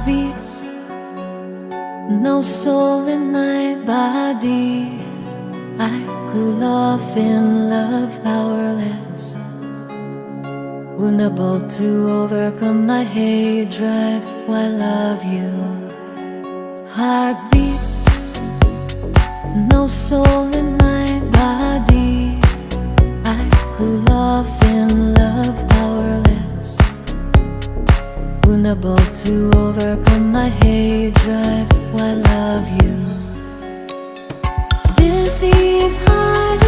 beats, no soul in my body. I cool off in love powerless, unable to overcome my hatred while I love you. Heartbeats, no soul in my body. I cool off in love powerless, unable to overcome my hatred while I love you. Deceived heart